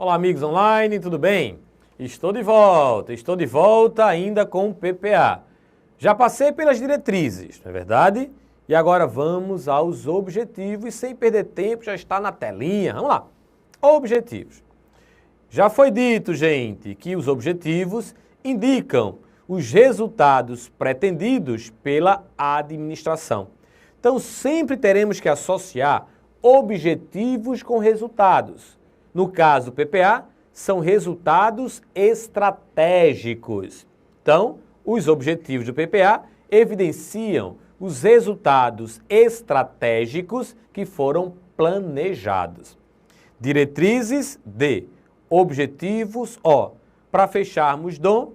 Olá, amigos online, tudo bem? Estou de volta ainda com o PPA. Já passei pelas diretrizes, não é verdade? E agora vamos aos objetivos e sem perder tempo, já está na telinha. Vamos lá. Objetivos. Já foi dito, gente, que os objetivos indicam os resultados pretendidos pela administração. Então, sempre teremos que associar objetivos com resultados. No caso do PPA, são resultados estratégicos. Então, os objetivos do PPA evidenciam os resultados estratégicos que foram planejados. Diretrizes de objetivos O. Para fecharmos DOM,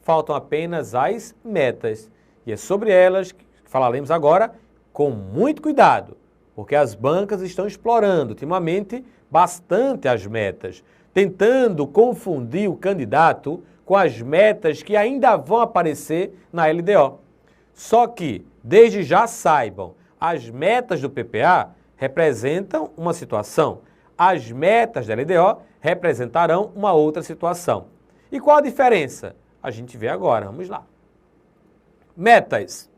faltam apenas as metas. E é sobre elas que falaremos agora com muito cuidado, porque as bancas estão explorando ultimamente bastante as metas, tentando confundir o candidato com as metas que ainda vão aparecer na LDO. Só que, desde já saibam, as metas do PPA representam uma situação, as metas da LDO representarão uma outra situação. E qual a diferença? A gente vê agora, vamos lá. Metas.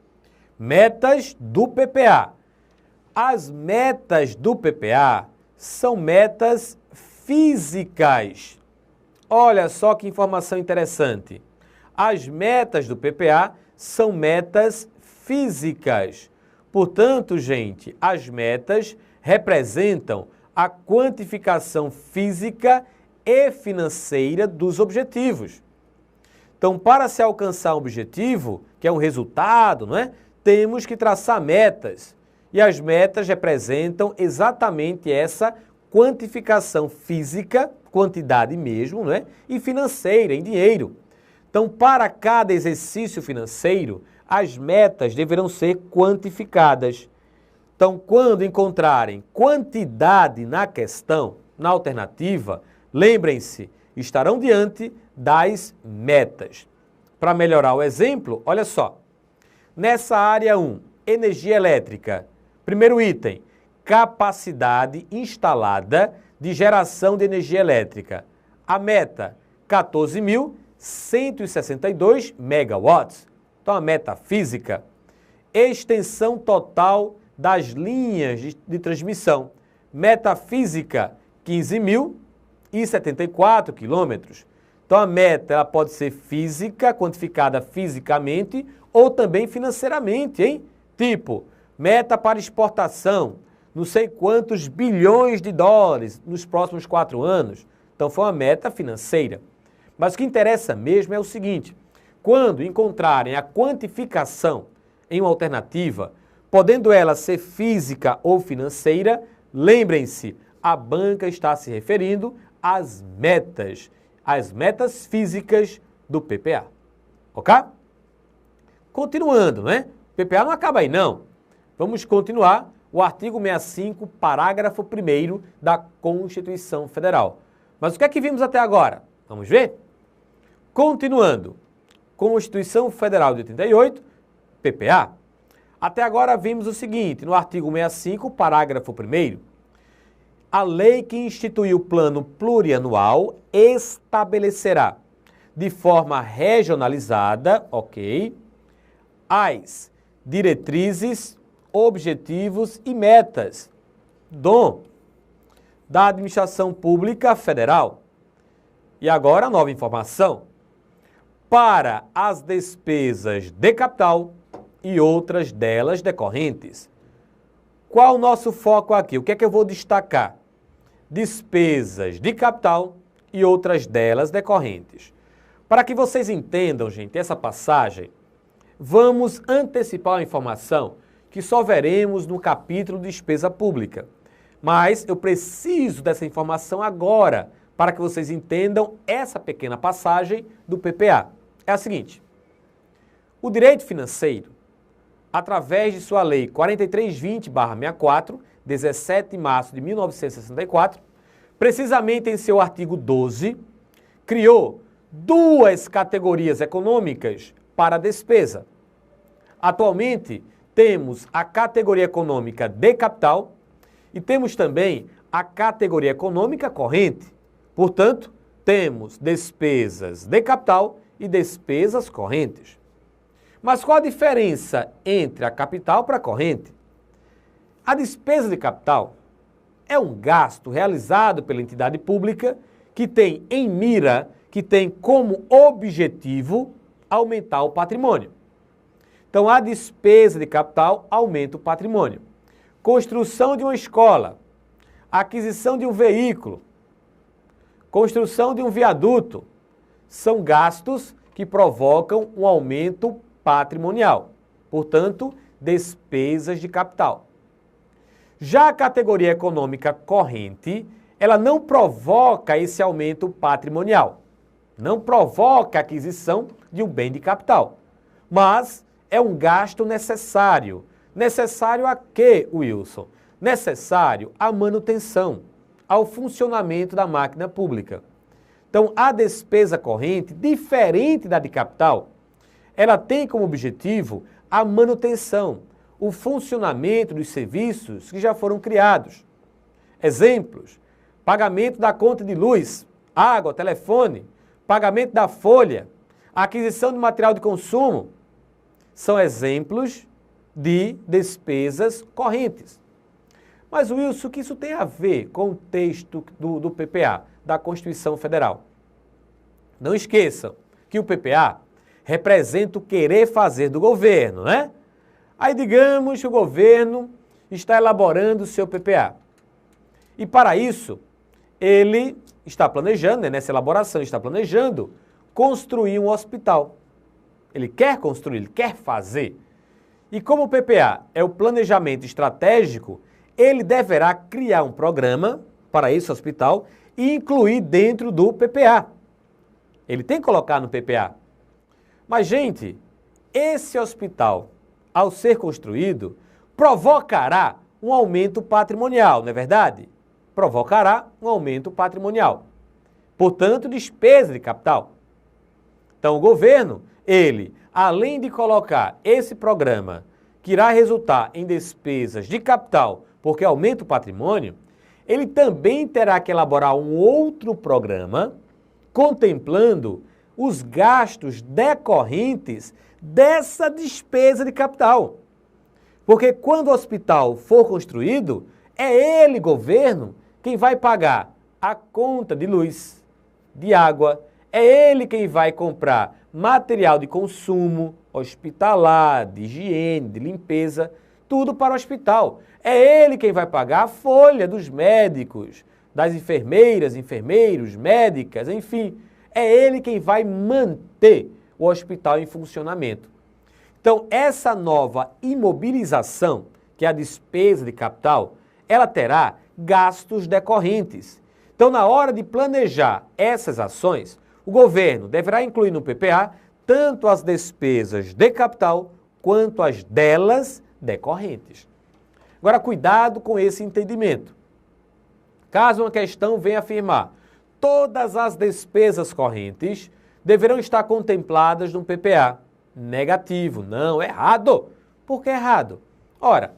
Metas do PPA. As metas do PPA são metas físicas. Olha só que informação interessante. As metas do PPA são metas físicas. Portanto, gente, as metas representam a quantificação física e financeira dos objetivos. Então, para se alcançar um objetivo, que é um resultado, não é? Temos que traçar metas. E as metas representam exatamente essa quantificação física, quantidade mesmo, não é? E financeira, em dinheiro. Então, para cada exercício financeiro, as metas deverão ser quantificadas. Então, quando encontrarem quantidade na questão, na alternativa, lembrem-se, estarão diante das metas. Para melhorar o exemplo, olha só. Nessa área 1, energia elétrica, primeiro item, capacidade instalada de geração de energia elétrica. A meta, 14.162 megawatts. Então, a meta física. Extensão total das linhas de transmissão. Meta física, 15.074 quilômetros. Então, a meta ela pode ser física, quantificada fisicamente, ou também financeiramente, hein? Tipo, meta para exportação, não sei quantos bilhões de dólares nos próximos 4 anos. Então, foi uma meta financeira. Mas o que interessa mesmo é o seguinte, quando encontrarem a quantificação em uma alternativa, podendo ela ser física ou financeira, lembrem-se, a banca está se referindo às metas físicas do PPA. Ok? Continuando, né? O PPA não acaba aí, não. Vamos continuar o artigo 65, parágrafo 1º da Constituição Federal. Mas o que é que vimos até agora? Vamos ver? Continuando. Constituição Federal de 88, PPA. Até agora vimos o seguinte, no artigo 65, parágrafo 1º, a lei que instituiu o plano plurianual estabelecerá de forma regionalizada, ok, as diretrizes, objetivos e metas da Administração Pública Federal. E agora a nova informação. Para as despesas de capital e outras delas decorrentes. Qual o nosso foco aqui? O que é que eu vou destacar? Despesas de capital e outras delas decorrentes. Para que vocês entendam, gente, essa passagem, vamos antecipar a informação que só veremos no capítulo de despesa pública. Mas eu preciso dessa informação agora, para que vocês entendam essa pequena passagem do PPA. É a seguinte, o direito financeiro, através de sua lei 4320/64, 17 de março de 1964, precisamente em seu artigo 12, criou 2 categorias econômicas para a despesa. Atualmente, temos a categoria econômica de capital e temos também a categoria econômica corrente. Portanto, temos despesas de capital e despesas correntes. Mas qual a diferença entre a capital para a corrente? A despesa de capital é um gasto realizado pela entidade pública que tem em mira, que tem como objetivo aumentar o patrimônio. Então, a despesa de capital aumenta o patrimônio. Construção de uma escola, aquisição de um veículo, construção de um viaduto, são gastos que provocam um aumento patrimonial. Portanto, despesas de capital. Já a categoria econômica corrente, ela não provoca esse aumento patrimonial. Não provoca a aquisição de um bem de capital. Mas é um gasto necessário. Necessário a quê, Wilson? Necessário à manutenção, ao funcionamento da máquina pública. Então, a despesa corrente, diferente da de capital, ela tem como objetivo a manutenção, o funcionamento dos serviços que já foram criados. Exemplos: pagamento da conta de luz, água, telefone, pagamento da folha, aquisição de material de consumo, são exemplos de despesas correntes. Mas, Wilson, o que isso tem a ver com o texto do PPA, da Constituição Federal? Não esqueçam que o PPA representa o querer fazer do governo, né? Aí digamos que o governo está elaborando o seu PPA. E para isso, ele está planejando, nessa elaboração, está planejando construir um hospital. Ele quer construir, ele quer fazer. E como o PPA é o planejamento estratégico, ele deverá criar um programa para esse hospital e incluir dentro do PPA. Ele tem que colocar no PPA. Mas, gente, esse hospital, ao ser construído, provocará um aumento patrimonial, não é verdade? Provocará um aumento patrimonial. Portanto, despesa de capital. Então, o governo, ele, além de colocar esse programa, que irá resultar em despesas de capital, porque aumenta o patrimônio, ele também terá que elaborar um outro programa contemplando os gastos decorrentes dessa despesa de capital. Porque quando o hospital for construído, é ele, governo, quem vai pagar a conta de luz, de água, é ele quem vai comprar material de consumo, hospitalar, de higiene, de limpeza, tudo para o hospital. É ele quem vai pagar a folha dos médicos, das enfermeiras, enfermeiros, médicas, enfim. É ele quem vai manter o hospital em funcionamento. Então, essa nova imobilização, que é a despesa de capital, ela terá gastos decorrentes. Então, na hora de planejar essas ações, o governo deverá incluir no PPA tanto as despesas de capital quanto as delas decorrentes. Agora, cuidado com esse entendimento. Caso uma questão venha afirmar todas as despesas correntes deverão estar contempladas no PPA. Negativo, não, errado. Por que errado? Ora,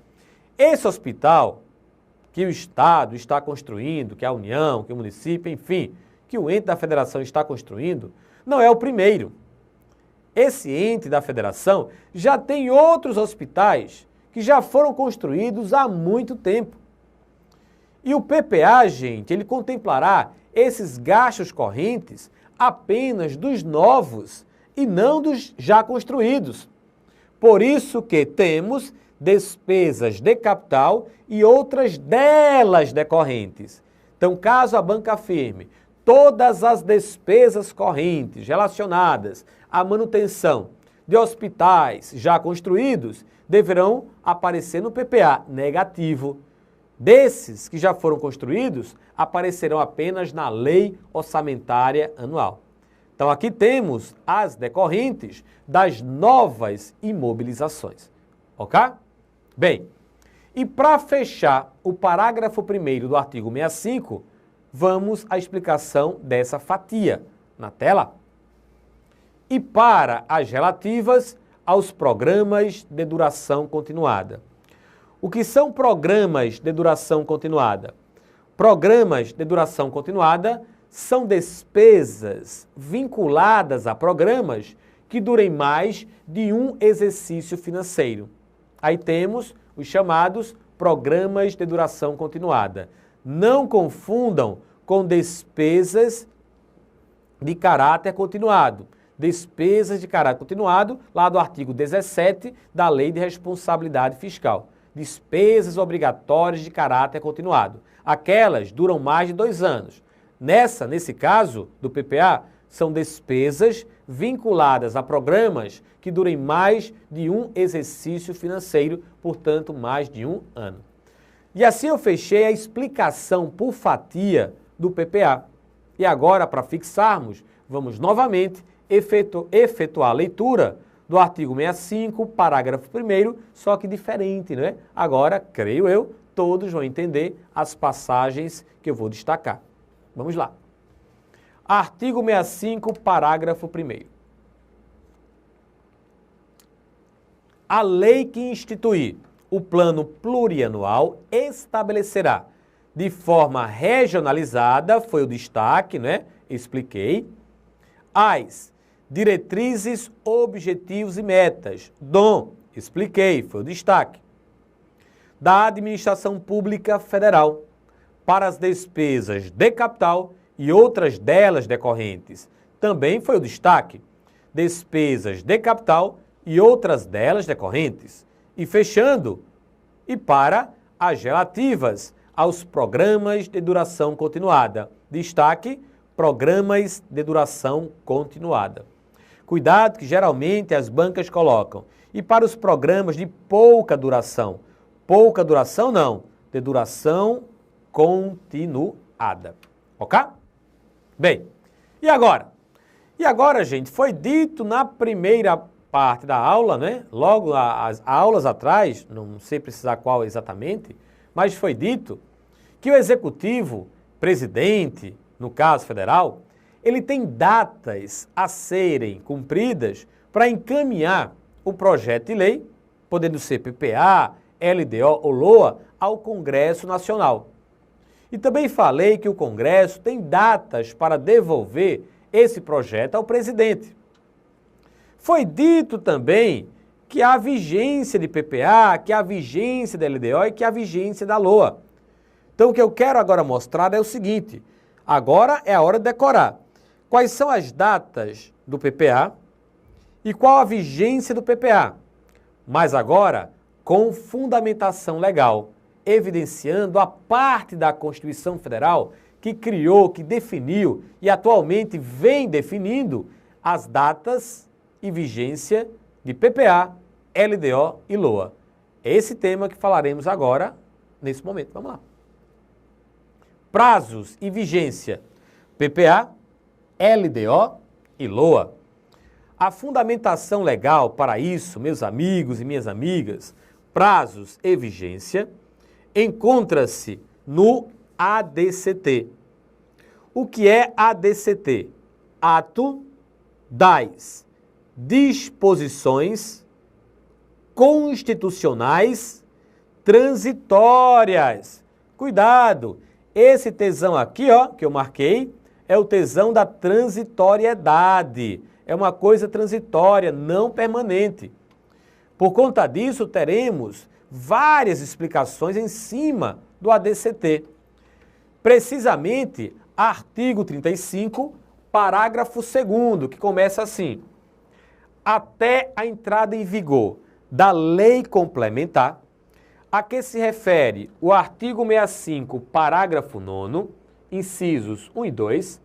esse hospital que o Estado está construindo, que a União, que o município, enfim, que o ente da federação está construindo, não é o primeiro. Esse ente da federação já tem outros hospitais que já foram construídos há muito tempo. E o PPA, gente, ele contemplará esses gastos correntes apenas dos novos e não dos já construídos. Por isso que temos despesas de capital e outras delas decorrentes. Então, caso a banca afirme todas as despesas correntes relacionadas à manutenção de hospitais já construídos deverão aparecer no PPA negativo. Desses que já foram construídos, aparecerão apenas na Lei Orçamentária Anual. Então, aqui temos as decorrentes das novas imobilizações. Ok? Bem, e para fechar o parágrafo 1º do artigo 65, vamos à explicação dessa fatia na tela. E para as relativas aos programas de duração continuada. O que são programas de duração continuada? Programas de duração continuada são despesas vinculadas a programas que durem mais de um exercício financeiro. Aí temos os chamados programas de duração continuada. Não confundam com despesas de caráter continuado. Despesas de caráter continuado, lá do artigo 17 da Lei de Responsabilidade Fiscal. Despesas obrigatórias de caráter continuado. Aquelas duram mais de 2 anos. Nesse caso do PPA, são despesas vinculadas a programas que durem mais de um exercício financeiro, portanto, mais de 1 ano. E assim eu fechei a explicação por fatia do PPA. E agora, para fixarmos, vamos novamente efetuar a leitura do artigo 65, parágrafo 1º, só que diferente, não é? Agora, creio eu, todos vão entender as passagens que eu vou destacar. Vamos lá. Artigo 65, parágrafo 1º. A lei que instituir o plano plurianual estabelecerá de forma regionalizada, foi o destaque, né? Expliquei, as diretrizes, objetivos e metas, expliquei, foi o destaque, da administração pública federal para as despesas de capital e outras delas decorrentes. Também foi o destaque, despesas de capital e outras delas decorrentes. E fechando, e para as relativas aos programas de duração continuada. Destaque, programas de duração continuada. Cuidado que geralmente as bancas colocam. E para os programas de pouca duração não, de duração continuada. Ok? Bem, e agora? E agora, gente, foi dito na primeira parte da aula, né? Logo as aulas atrás, não sei precisar qual exatamente, mas foi dito que o executivo, presidente, no caso federal, ele tem datas a serem cumpridas para encaminhar o projeto de lei, podendo ser PPA, LDO ou LOA, ao Congresso Nacional. E também falei que o Congresso tem datas para devolver esse projeto ao presidente. Foi dito também que há vigência de PPA, que há vigência da LDO e que há vigência da LOA. Então o que eu quero agora mostrar é o seguinte, agora é a hora de decorar. Quais são as datas do PPA e qual a vigência do PPA? Mas agora com fundamentação legal, evidenciando a parte da Constituição Federal que criou, que definiu e atualmente vem definindo as datas e vigência de PPA, LDO e LOA. É esse tema que falaremos agora, nesse momento. Vamos lá. Prazos e vigência, PPA, LDO e LOA. A fundamentação legal para isso, meus amigos e minhas amigas, prazos e vigência, encontra-se no ADCT. O que é ADCT? Ato das disposições constitucionais transitórias. Cuidado, esse tesão aqui, ó, que eu marquei, é o tesão da transitoriedade. É uma coisa transitória, não permanente. Por conta disso, teremos várias explicações em cima do ADCT. Precisamente, artigo 35, parágrafo 2º, que começa assim: até a entrada em vigor da lei complementar, a que se refere o artigo 65, parágrafo 9º, incisos 1 e 2,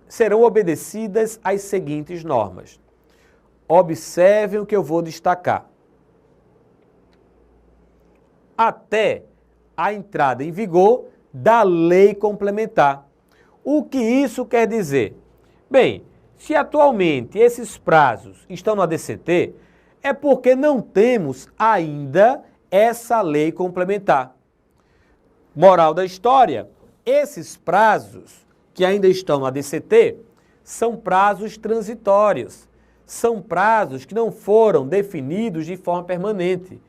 serão obedecidas as seguintes normas. Observem o que eu vou destacar. Até a entrada em vigor da lei complementar. O que isso quer dizer? Bem, se atualmente esses prazos estão no ADCT, é porque não temos ainda essa lei complementar. Moral da história, esses prazos que ainda estão no ADCT são prazos transitórios, são prazos que não foram definidos de forma permanente.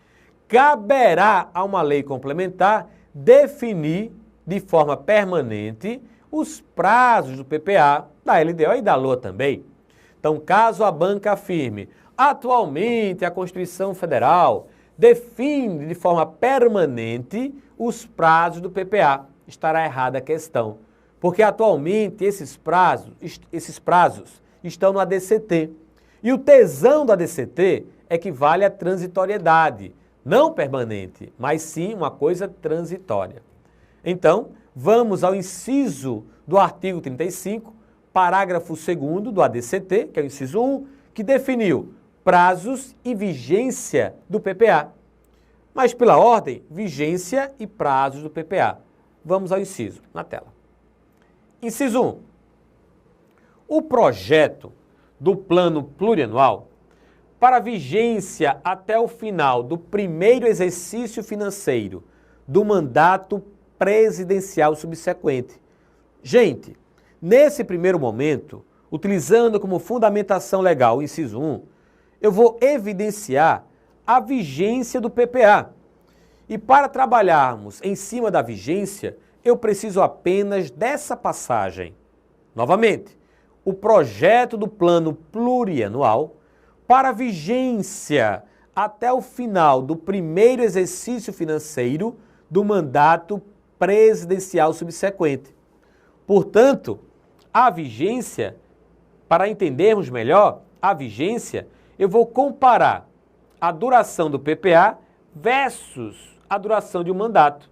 Caberá a uma lei complementar definir de forma permanente os prazos do PPA, da LDO e da LOA também. Então, caso a banca afirme, atualmente a Constituição Federal define de forma permanente os prazos do PPA, estará errada a questão, porque atualmente esses prazos estão no ADCT. E o tesão do ADCT é que vale a transitoriedade, não permanente, mas sim uma coisa transitória. Então, vamos ao inciso do artigo 35, parágrafo 2º do ADCT, que é o inciso 1, que definiu prazos e vigência do PPA. Mas pela ordem, vigência e prazos do PPA. Vamos ao inciso, na tela. Inciso 1. O projeto do plano plurianual para vigência até o final do primeiro exercício financeiro do mandato presidencial subsequente. Gente, nesse primeiro momento, utilizando como fundamentação legal o inciso 1, eu vou evidenciar a vigência do PPA. E para trabalharmos em cima da vigência, eu preciso apenas dessa passagem. Novamente, o projeto do plano plurianual para vigência até o final do primeiro exercício financeiro do mandato presidencial subsequente. Portanto, a vigência, para entendermos melhor, a vigência, eu vou comparar a duração do PPA versus a duração de um mandato.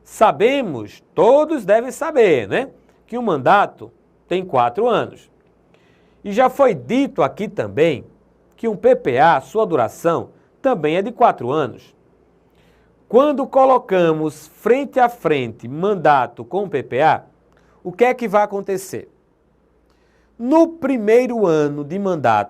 Sabemos, todos devem saber, né, que um mandato tem 4 anos. E já foi dito aqui também que um PPA, sua duração, também é de 4 anos. Quando colocamos frente a frente mandato com PPA, o que é que vai acontecer? No primeiro ano de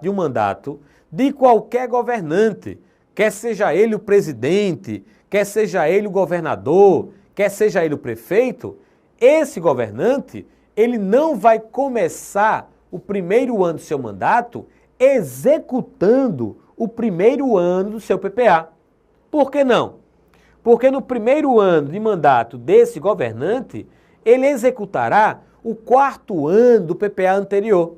um mandato de qualquer governante, quer seja ele o presidente, quer seja ele o governador, quer seja ele o prefeito, esse governante, ele não vai começar o primeiro ano do seu mandato executando o primeiro ano do seu PPA. Por que não? Porque no primeiro ano de mandato desse governante, ele executará o 4º ano do PPA anterior.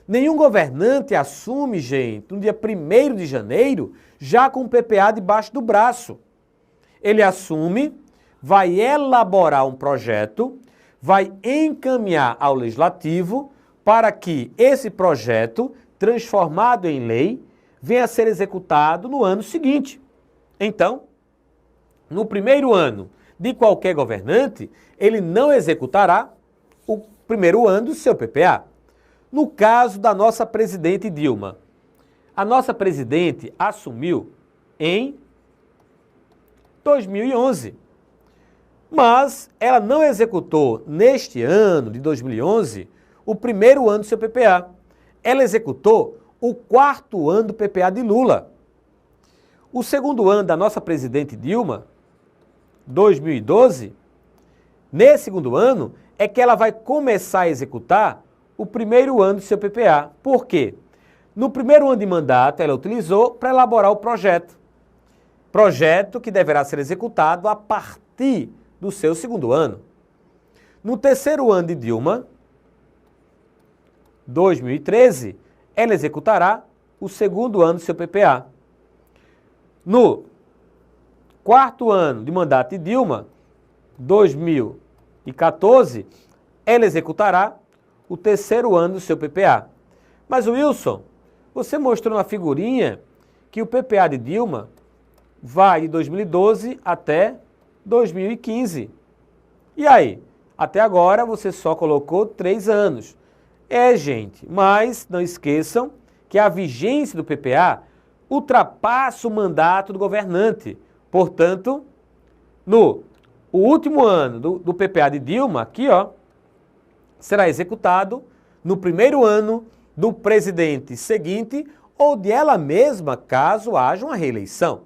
Nenhum governante assume, gente, no dia 1º de janeiro, já com o PPA debaixo do braço. Ele assume, vai elaborar um projeto, vai encaminhar ao Legislativo para que esse projeto, transformado em lei, venha a ser executado no ano seguinte. Então, no primeiro ano de qualquer governante, ele não executará o primeiro ano do seu PPA. No caso da nossa presidente Dilma, a nossa presidente assumiu em 2011, mas ela não executou neste ano de 2011 o primeiro ano do seu PPA. Ela executou o 4º ano do PPA de Lula. O segundo ano da nossa presidente Dilma, 2012, nesse segundo ano é que ela vai começar a executar o primeiro ano do seu PPA. Por quê? No primeiro ano de mandato, ela utilizou para elaborar o projeto. Projeto que deverá ser executado a partir do seu segundo ano. No terceiro ano de Dilma, 2013, ela executará o segundo ano do seu PPA. No 4º ano de mandato de Dilma, 2014, ela executará o terceiro ano do seu PPA. Mas, Wilson, você mostrou na figurinha que o PPA de Dilma vai de 2012 até 2015. E aí? Até agora você só colocou 3 anos. Gente, mas não esqueçam que a vigência do PPA ultrapassa o mandato do governante. Portanto, o último ano do PPA de Dilma, aqui, ó, será executado no primeiro ano do presidente seguinte ou de ela mesma, caso haja uma reeleição.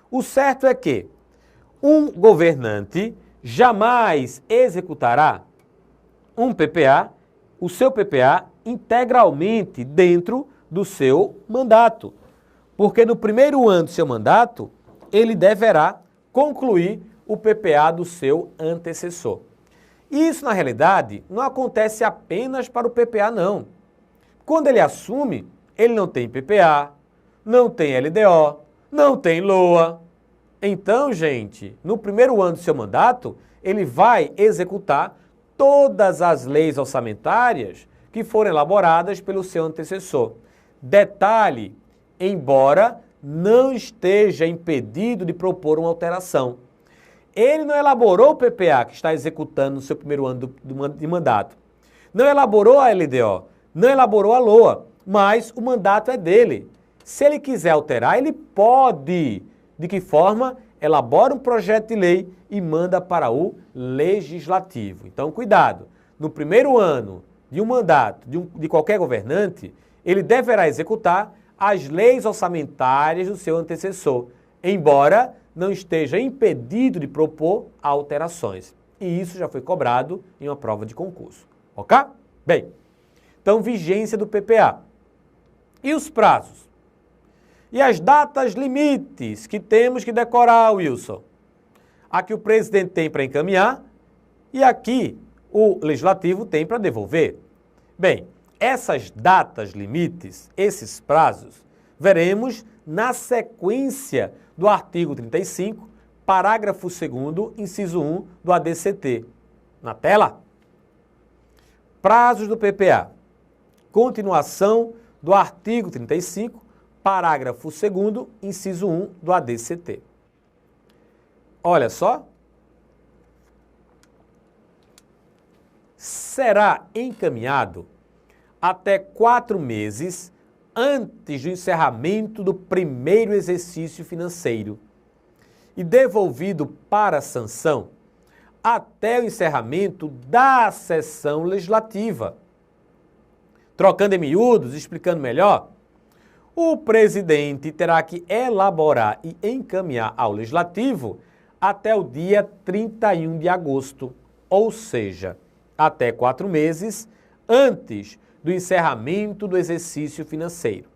O certo é que um governante jamais executará um PPA, o seu PPA, integralmente dentro do seu mandato. Porque no primeiro ano do seu mandato, ele deverá concluir o PPA do seu antecessor. Isso, na realidade, não acontece apenas para o PPA, não. Quando ele assume, ele não tem PPA, não tem LDO, não tem LOA. Então, gente, no primeiro ano do seu mandato, ele vai executar todas as leis orçamentárias que foram elaboradas pelo seu antecessor. Detalhe, embora não esteja impedido de propor uma alteração. Ele não elaborou o PPA que está executando no seu primeiro ano de mandato. Não elaborou a LDO, não elaborou a LOA, mas o mandato é dele. Se ele quiser alterar, ele pode. De que forma? Elabora um projeto de lei e manda para o legislativo. Então, cuidado. No primeiro ano de um mandato de qualquer governante, ele deverá executar as leis orçamentárias do seu antecessor, embora não esteja impedido de propor alterações. E isso já foi cobrado em uma prova de concurso. Ok? Bem, então vigência do PPA. E os prazos? E as datas limites que temos que decorar, Wilson? Aqui o presidente tem para encaminhar e aqui o legislativo tem para devolver. Bem, essas datas limites, esses prazos, veremos na sequência do artigo 35, parágrafo 2º, inciso 1 do ADCT. Na tela? Prazos do PPA. Continuação do artigo 35, parágrafo 2º, inciso 1 do ADCT. Olha só. Será encaminhado até 4 meses antes do encerramento do primeiro exercício financeiro e devolvido para sanção até o encerramento da sessão legislativa. Trocando em miúdos, explicando melhor, o presidente terá que elaborar e encaminhar ao legislativo até o dia 31 de agosto, ou seja, até 4 meses antes do encerramento do exercício financeiro.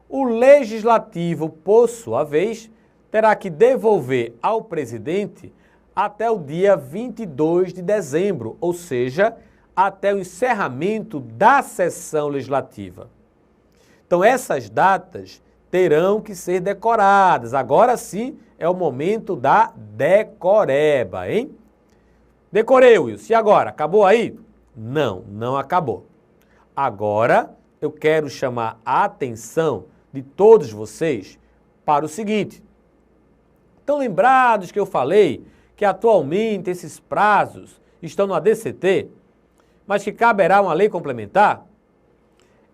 O legislativo, por sua vez, terá que devolver ao presidente até o dia 22 de dezembro, ou seja, até o encerramento da sessão legislativa. Então, essas datas terão que ser decoradas. Agora sim é o momento da decoreba, hein? Decorei, Wilson. E agora? Acabou aí? Não, não acabou. Agora eu quero chamar a atenção de todos vocês para o seguinte. Estão lembrados que eu falei que atualmente esses prazos estão no ADCT, mas que caberá uma lei complementar?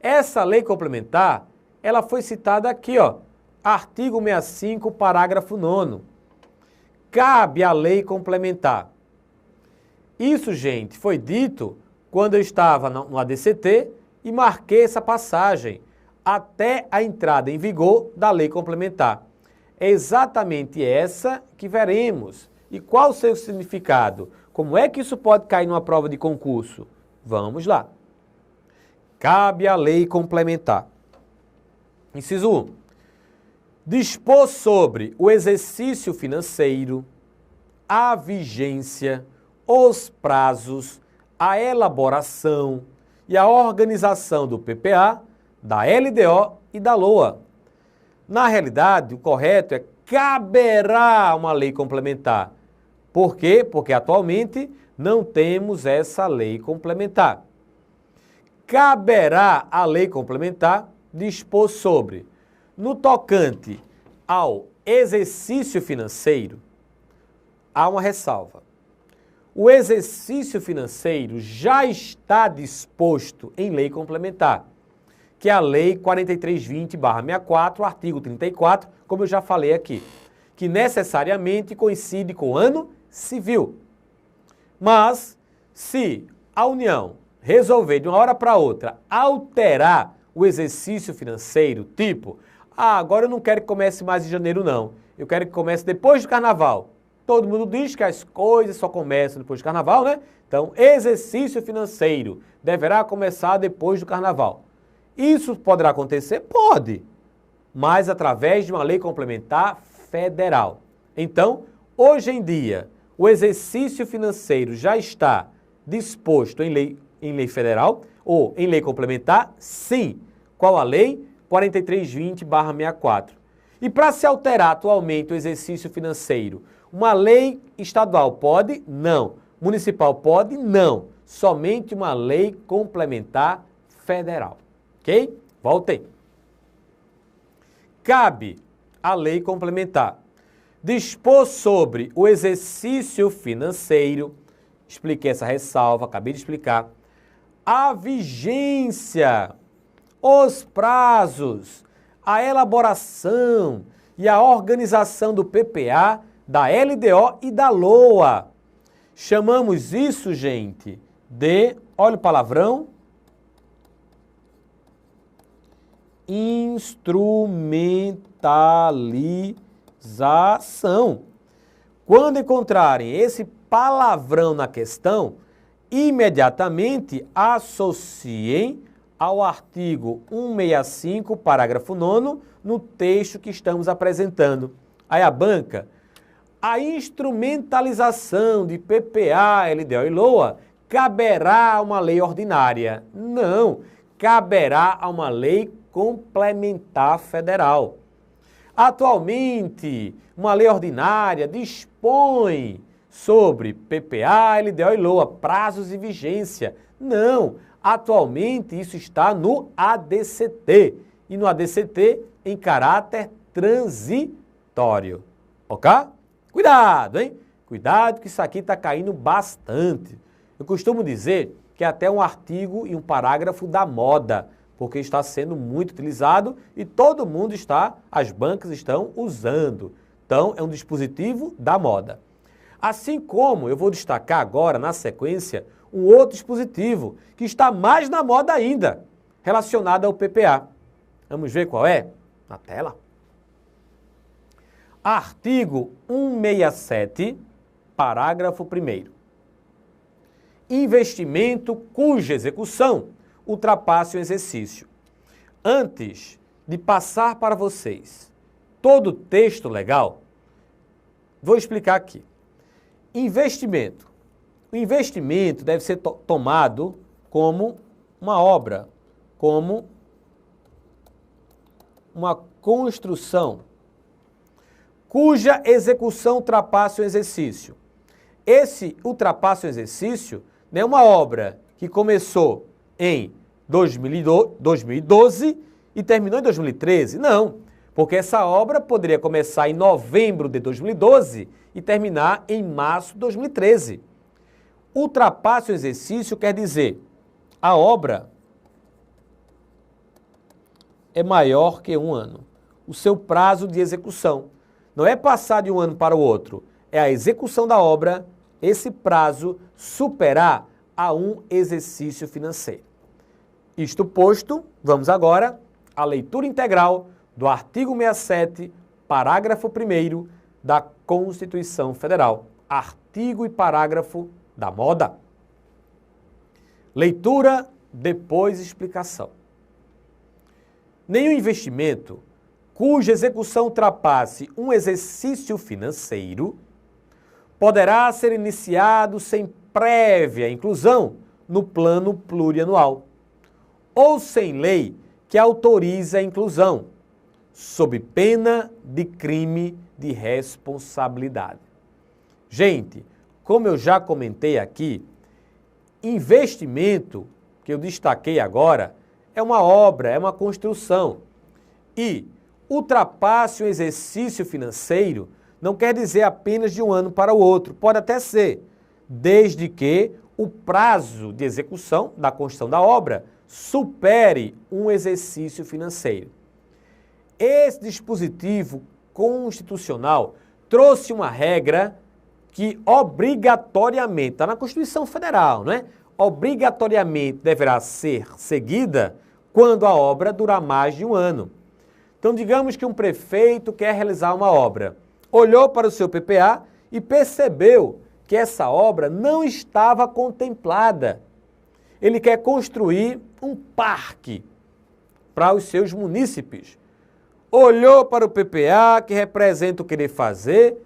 Essa lei complementar, ela foi citada aqui, ó, artigo 65, parágrafo 9º. Cabe a lei complementar. Isso, gente, foi dito quando eu estava no ADCT e marquei essa passagem até a entrada em vigor da lei complementar. É exatamente essa que veremos. E qual o seu significado? Como é que isso pode cair numa prova de concurso? Vamos lá. Cabe a lei complementar. Inciso 1. Dispor sobre o exercício financeiro, a vigência, os prazos, a elaboração e a organização do PPA, da LDO e da LOA. Na realidade, o correto é caberá uma lei complementar. Por quê? Porque atualmente não temos essa lei complementar. Caberá a lei complementar dispor sobre, no tocante ao exercício financeiro, há uma ressalva. O exercício financeiro já está disposto em lei complementar, que é a Lei 4320/64, artigo 34, como eu já falei aqui, que necessariamente coincide com o ano civil. Mas, se a União resolver de uma hora para outra alterar o exercício financeiro, tipo, agora eu não quero que comece mais em janeiro não, eu quero que comece depois do carnaval. Todo mundo diz que as coisas só começam depois do carnaval, né? Então, exercício financeiro deverá começar depois do carnaval. Isso poderá acontecer? Pode, mas através de uma lei complementar federal. Então, hoje em dia, o exercício financeiro já está disposto em lei federal ou em lei complementar? Sim. Qual a lei? 4320/64. E para se alterar atualmente o exercício financeiro, uma lei estadual pode? Não. Municipal pode? Não. Somente uma lei complementar federal. Ok? Voltei. Cabe à lei complementar dispor sobre o exercício financeiro, expliquei essa ressalva, acabei de explicar, a vigência, os prazos, a elaboração e a organização do PPA, da LDO e da LOA. Chamamos isso, gente, de, olha o palavrão, instrumentalização. Quando encontrarem esse palavrão na questão, imediatamente associem ao artigo 165, parágrafo 9º, no texto que estamos apresentando. Aí a banca, a instrumentalização de PPA, LDO e LOA caberá a uma lei ordinária. Não, caberá a uma lei complementar federal. Atualmente, uma lei ordinária dispõe sobre PPA, LDO e LOA, prazos e vigência. Não, atualmente isso está no ADCT, e no ADCT em caráter transitório. Ok? Cuidado, hein? Cuidado que isso aqui está caindo bastante. Eu costumo dizer que é até um artigo e um parágrafo da moda, porque está sendo muito utilizado e todo mundo está, as bancas estão usando. Então, é um dispositivo da moda. Assim como eu vou destacar agora, na sequência, um outro dispositivo que está mais na moda ainda, relacionado ao PPA. Vamos ver qual é? Na tela. Artigo 167, parágrafo 1º. Investimento cuja execução ultrapasse o exercício. Antes de passar para vocês todo o texto legal, vou explicar aqui. Investimento. O investimento deve ser tomado como uma obra, como uma construção, cuja execução ultrapasse o exercício. Esse ultrapasse o exercício não é uma obra que começou em 2012 e terminou em 2013. Não, porque essa obra poderia começar em novembro de 2012 e terminar em março de 2013. Ultrapasse o exercício quer dizer, a obra é maior que um ano. O seu prazo de execução não é passar de um ano para o outro, é a execução da obra, esse prazo superar a um exercício financeiro. Isto posto, vamos agora à leitura integral do artigo 67, parágrafo 1º da Constituição Federal. Artigo e parágrafo da moda. Leitura, depois explicação. Nenhum investimento cuja execução ultrapasse um exercício financeiro poderá ser iniciado sem prévia inclusão no plano plurianual ou sem lei que autorize a inclusão, sob pena de crime de responsabilidade. Gente, como eu já comentei aqui, investimento, que eu destaquei agora, é uma obra, é uma construção. E ultrapasse o exercício financeiro não quer dizer apenas de um ano para o outro, pode até ser, desde que o prazo de execução da construção da obra supere um exercício financeiro. Esse dispositivo constitucional trouxe uma regra que obrigatoriamente, está na Constituição Federal, não é? Obrigatoriamente deverá ser seguida quando a obra durar mais de um ano. Então, digamos que um prefeito quer realizar uma obra, olhou para o seu PPA e percebeu que essa obra não estava contemplada. Ele quer construir um parque para os seus munícipes. Olhou para o PPA, que representa o querer fazer,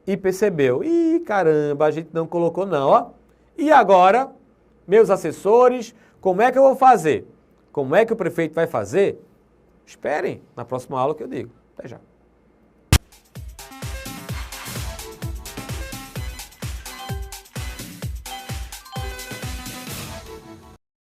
e percebeu, ih, caramba, a gente não colocou não, ó. E agora, meus assessores, como é que eu vou fazer? Como é que o prefeito vai fazer? Esperem na próxima aula que eu digo. Até já.